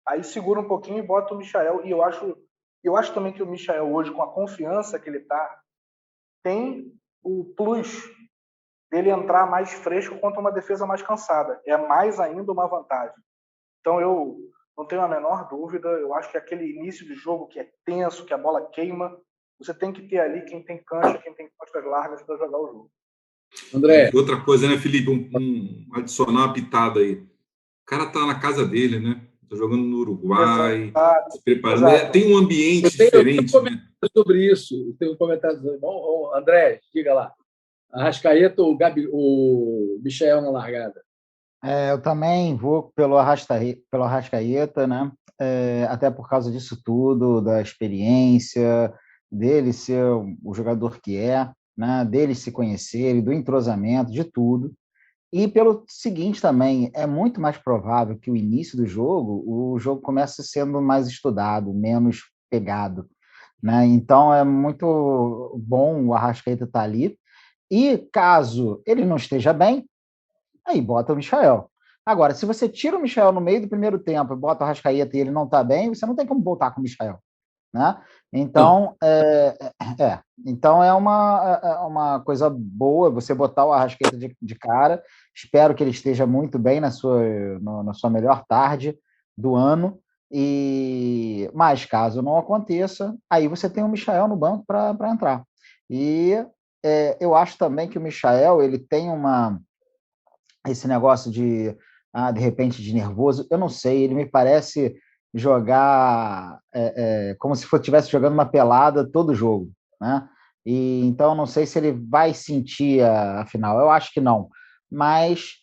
aí segura um pouquinho e bota o Michael. E eu acho também que o Michael hoje, com a confiança que ele está, tem o plus dele entrar mais fresco contra uma defesa mais cansada. É mais ainda uma vantagem. Então eu não tenho a menor dúvida, eu acho que aquele início de jogo que é tenso, que a bola queima, você tem que ter ali quem tem cancha, quem tem costas largas para jogar o jogo.
André.
Outra coisa, né, Felipe? Adicionar uma pitada aí. O cara está na casa dele, né? Está jogando no Uruguai,
Exato,
se preparando.
exato.
Tem um ambiente diferente.
Eu tenho um comentário sobre isso. Eu tenho um comentário sobre isso. André, diga lá. Arrascaeta ou o Michael na largada?
Eu também vou pelo Arrascaeta, né? Até por causa disso tudo, da experiência, dele ser o jogador que é, né? Dele se conhecerem, do entrosamento, de tudo. E pelo seguinte também, é muito mais provável que o início do jogo, o jogo comece sendo mais estudado, menos pegado, né? Então é muito bom o Arrascaeta estar ali. E caso ele não esteja bem, aí bota o Michael. Agora, se você tira o Michael no meio do primeiro tempo e bota o Arrascaeta e ele não está bem, você não tem como voltar com o Michael, né? Então, então é uma coisa boa você botar o Arrascaeta de cara. Espero que ele esteja muito bem na sua melhor tarde do ano. Mas caso não aconteça, aí você tem o Michael no banco para entrar. E eu acho também que o Michael ele tem esse negócio de repente de nervoso. Eu não sei, ele me parece jogar como se estivesse jogando uma pelada todo jogo, né? E então não sei se ele vai sentir a final. Eu acho que não, mas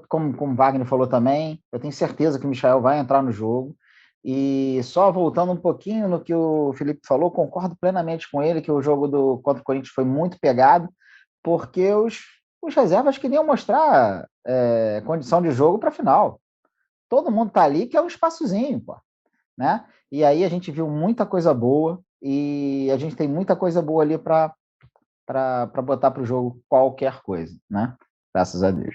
como o Wagner falou também, eu tenho certeza que o Michael vai entrar no jogo. E só voltando um pouquinho no que o Felipe falou, concordo plenamente com ele que o jogo contra o Corinthians foi muito pegado, porque os reservas queriam mostrar condição de jogo para a final. Todo mundo está ali, que é um espaçozinho, pô, né? E aí a gente viu muita coisa boa e a gente tem muita coisa boa ali para botar para o jogo qualquer coisa, né? Graças a Deus.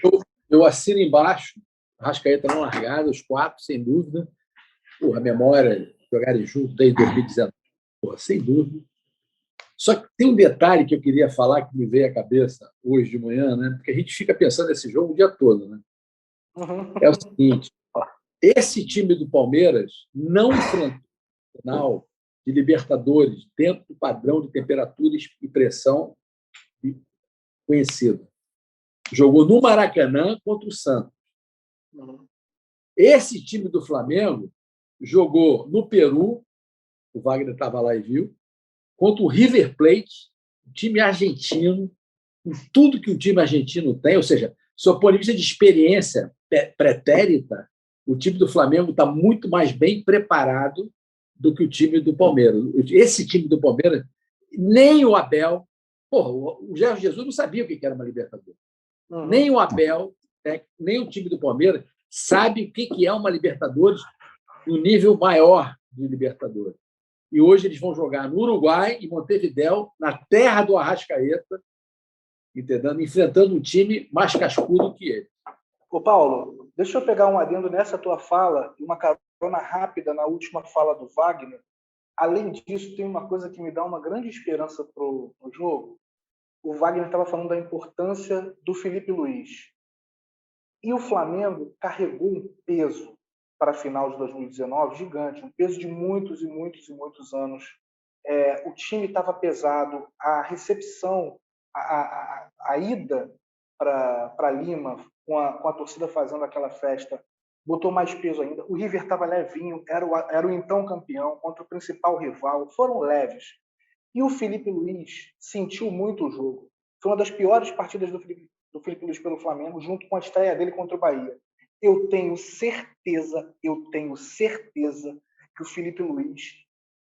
Eu assino embaixo, Arrascaeta não largada, os 4, sem dúvida. A memória, jogarem junto desde 2019, sem dúvida. Só que tem um detalhe que eu queria falar que me veio à cabeça hoje de manhã, né? Porque a gente fica pensando nesse jogo o dia todo, né? É o seguinte: esse time do Palmeiras não enfrentou o final de Libertadores dentro do padrão de temperatura e pressão conhecido. Jogou no Maracanã contra o Santos. Esse time do Flamengo jogou no Peru, o Wagner estava lá e viu, contra o River Plate, o time argentino, com tudo que o time argentino tem, ou seja, sob ponto de vista de experiência pretérita, o time do Flamengo está muito mais bem preparado do que o time do Palmeiras. Esse time do Palmeiras, nem o Abel... o Jorge Jesus não sabia o que era uma Libertadores. Nem o Abel, nem o time do Palmeiras sabe o que é uma Libertadores no nível maior de Libertadores. E hoje eles vão jogar no Uruguai, em Montevidéu, na terra do Arrascaeta, entendendo? Enfrentando um time mais cascudo que ele.
Ô, Paulo, deixa eu pegar um adendo nessa tua fala e uma carona rápida na última fala do Wagner. Além disso, tem uma coisa que me dá uma grande esperança para o jogo. O Wagner estava falando da importância do Felipe Luiz. E o Flamengo carregou um peso para a final de 2019 gigante, um peso de muitos e muitos e muitos anos. O time estava pesado, a recepção, a ida para Lima, com a torcida fazendo aquela festa, botou mais peso ainda. O River estava levinho, era o então campeão contra o principal rival, foram leves. E o Felipe Luiz sentiu muito o jogo. Foi uma das piores partidas do Felipe Luiz pelo Flamengo, junto com a estreia dele contra o Bahia. Eu tenho certeza que o Felipe Luiz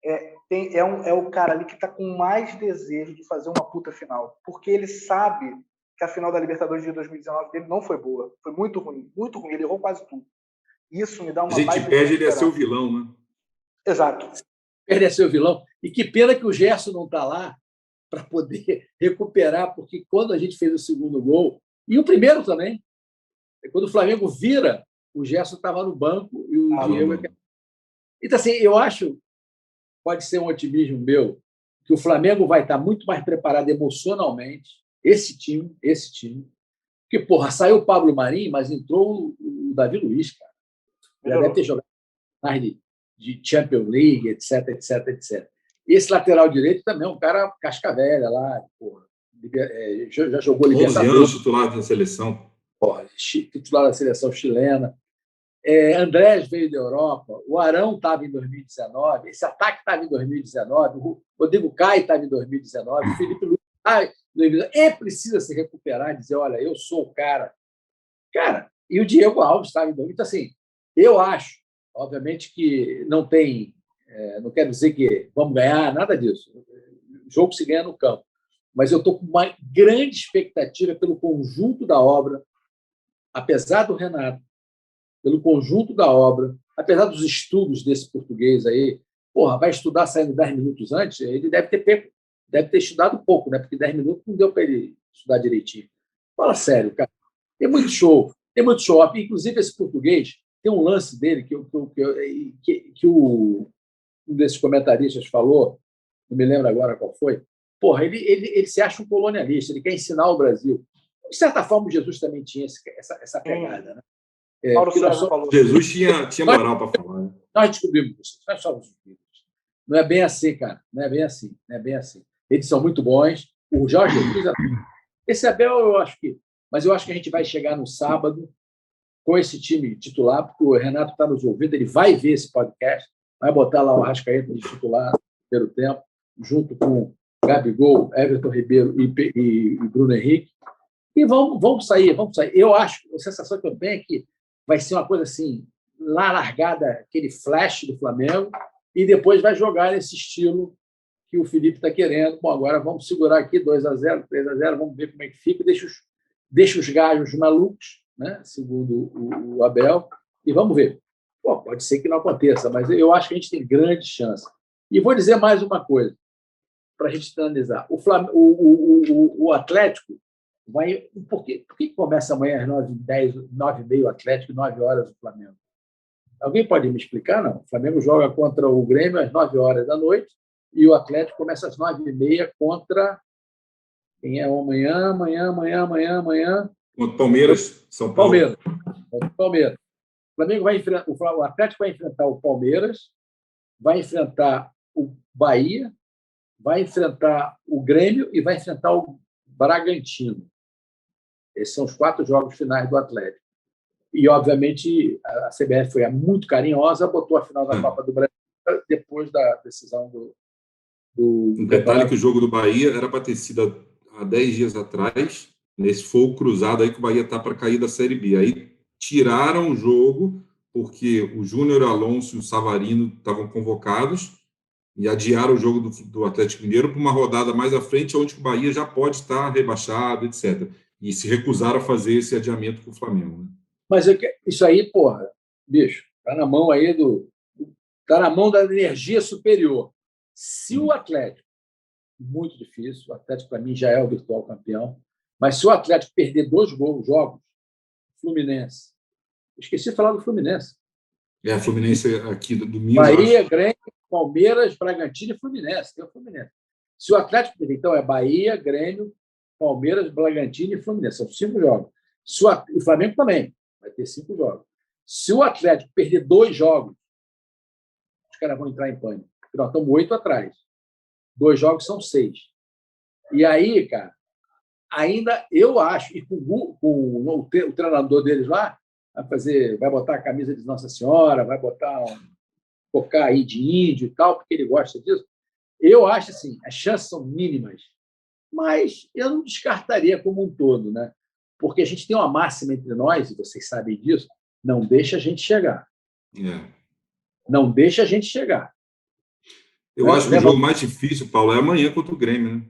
é o cara ali que está com mais desejo de fazer uma puta final. Porque ele sabe que a final da Libertadores de 2019 dele não foi boa. Foi muito ruim, muito ruim. Ele errou quase tudo. Isso me dá uma...
A gente pede ele a ser o vilão, né?
Exato.
Ele é seu vilão. E que pena que o Gerson não está lá para poder recuperar, porque quando a gente fez o segundo gol, e o primeiro também, quando o Flamengo vira, o Gerson estava no banco e o Diego... Então, assim, eu acho, pode ser um otimismo meu, que o Flamengo vai estar muito mais preparado emocionalmente, esse time, porque, saiu o Pablo Marim, mas entrou o Davi Luiz, cara. Já deve ter jogado mais de Champions League, etc. Esse lateral direito também é um cara casca-velha lá, porra, já jogou
11
Libertadores.
anos titular da seleção.
Porra, titular da seleção chilena. Andrés veio da Europa, o Arão estava em 2019, esse ataque estava em 2019, o Rodrigo Caio estava em 2019, o Felipe Luiz estava em 2019. Precisa se recuperar e dizer, olha, eu sou o cara. Cara, e o Diego Alves estava em 2019. Então, assim, eu acho, obviamente, que não tem, não quero dizer que vamos ganhar, nada disso. O jogo se ganha no campo. Mas eu estou com uma grande expectativa pelo conjunto da obra, apesar do Renato, pelo conjunto da obra, apesar dos estudos desse português aí, porra, vai estudar saindo 10 minutos antes, ele deve ter estudado pouco, né? Porque 10 minutos não deu para ele estudar direitinho. Fala sério, cara. Tem muito show. Inclusive, esse português tem um lance dele que um desses comentaristas falou, não me lembro agora qual foi. Porra, ele se acha um colonialista, ele quer ensinar o Brasil. De certa forma, o Jesus também tinha essa pegada, né?
Mauro César falou.
Jesus tinha moral para falar. Né?
Nós descobrimos isso. Nós somos os filhos. Não é bem assim, cara. Não é bem assim. Eles são muito bons. O Jorge Jesus... Esse Abel, eu acho que... Mas eu acho que a gente vai chegar no sábado com esse time titular, porque o Renato está nos ouvindo, ele vai ver esse podcast, vai botar lá o Arrascaeta de titular no primeiro tempo, junto com Gabigol, Everton Ribeiro e Bruno Henrique. E vamos sair. Eu acho, a sensação que eu tenho é que vai ser uma coisa assim, lá largada, aquele flash do Flamengo, e depois vai jogar nesse estilo que o Felipe está querendo. Bom, agora vamos segurar aqui 2-0, 3-0, vamos ver como é que fica, deixa os gajos malucos, né? Segundo o Abel, e vamos ver. Pô, pode ser que não aconteça, mas eu acho que a gente tem grande chance. E vou dizer mais uma coisa, para a gente analisar. O Atlético vai... Por que começa amanhã às 9h10, 9h30 o Atlético e 9 horas o Flamengo? Alguém pode me explicar? Não. O Flamengo joga contra o Grêmio às 9 horas da noite e o Atlético começa às 9h30 contra... Quem é amanhã?
Contra o Palmeiras, São Paulo.
Palmeiras. O Atlético vai enfrentar o Palmeiras, vai enfrentar o Bahia, vai enfrentar o Grêmio e vai enfrentar o Bragantino. Esses são os 4 jogos finais do Atlético. E, obviamente, a CBF foi muito carinhosa, botou a final da Copa do Brasil depois da decisão do
Um detalhe que o jogo do Bahia era para ter sido há 10 dias atrás, nesse fogo cruzado aí que o Bahia está para cair da Série B. Aí tiraram o jogo porque o Júnior Alonso e o Savarino estavam convocados e adiaram o jogo do Atlético Mineiro para uma rodada mais à frente, onde o Bahia já pode estar rebaixado, etc. E se recusaram a fazer esse adiamento com o Flamengo. Né?
Mas isso aí, porra, bicho, está na mão aí está na mão da energia superior. Se o Atlético, muito difícil, o Atlético para mim já é o virtual campeão, mas se o Atlético perder 2 jogos, Fluminense. Esqueci de falar do Fluminense.
Fluminense aqui do domingo.
Bahia, Grêmio, Palmeiras, Bragantino e Fluminense. Tem o Fluminense. Se o Atlético perder, então é Bahia, Grêmio, Palmeiras, Bragantino e Fluminense. São 5 jogos. O Flamengo também vai ter 5 jogos. Se o Atlético perder 2 jogos, os caras vão entrar em pânico. Nós estamos 8 atrás. 2 jogos são 6. E aí, cara, ainda eu acho, e com o treinador deles lá, vai botar a camisa de Nossa Senhora, vai focar aí de índio e tal, porque ele gosta disso. Eu acho assim, as chances são mínimas, mas eu não descartaria como um todo, né? Porque a gente tem uma máxima entre nós, e vocês sabem disso, não deixa a gente chegar. Não deixa a gente chegar.
Eu acho que o jogo mais difícil, Paulo, é amanhã contra o Grêmio, né?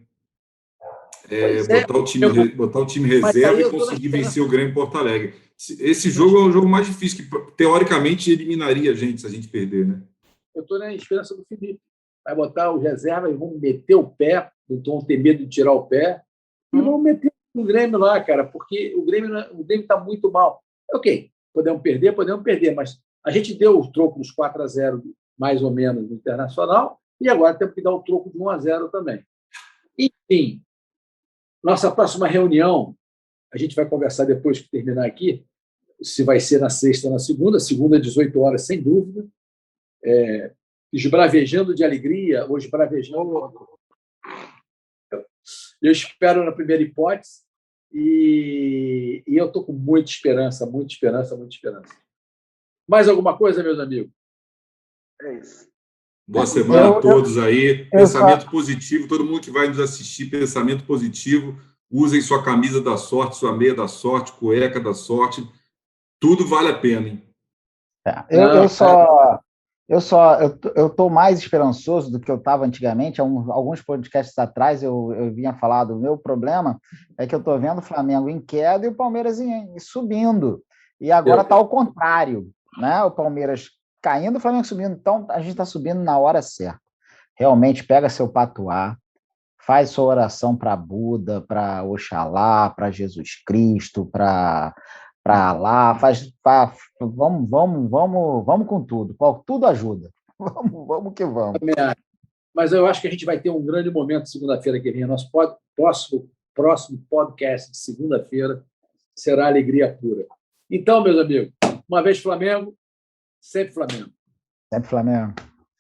Botar o time reserva e conseguir vencer o Grêmio em Porto Alegre. Esse jogo é o jogo mais difícil, que teoricamente eliminaria a gente se a gente perder, né?
Eu estou na esperança do Felipe. Vai botar os reservas e vão meter o pé, não vão ter medo de tirar o pé, e vão meter o Grêmio lá, cara, porque o Grêmio está muito mal. Ok, podemos perder, mas a gente deu o troco dos 4-0, mais ou menos, no Internacional, e agora temos que dar o troco de 1-0 também. Enfim, nossa próxima reunião, a gente vai conversar depois que terminar aqui, se vai ser na sexta ou na segunda, 18 horas, sem dúvida. esbravejando de alegria ou esbravejando. Eu espero na primeira hipótese e eu estou com muita esperança, muita esperança, muita esperança. Mais alguma coisa, meus amigos?
É isso.
Boa semana a todos aí. Pensamento positivo, todo mundo que vai nos assistir, pensamento positivo. Usem sua camisa da sorte, sua meia da sorte, cueca da sorte. Tudo vale a pena, hein?
Eu estou mais esperançoso do que eu estava antigamente. Alguns podcasts atrás eu vinha falar do meu problema, é que eu estou vendo o Flamengo em queda e o Palmeiras subindo. E agora está ao contrário, né? O Palmeiras caindo, o Flamengo subindo. Então, a gente está subindo na hora certa. Realmente, pega seu patuá, faz sua oração para Buda, para Oxalá, para Jesus Cristo, para lá, vamos com tudo. Tudo ajuda. Vamos que vamos.
Mas eu acho que a gente vai ter um grande momento segunda-feira que vem. Nosso próximo podcast de segunda-feira será alegria pura. Então, meus amigos, uma vez Flamengo, sempre Flamengo.
Sempre Flamengo.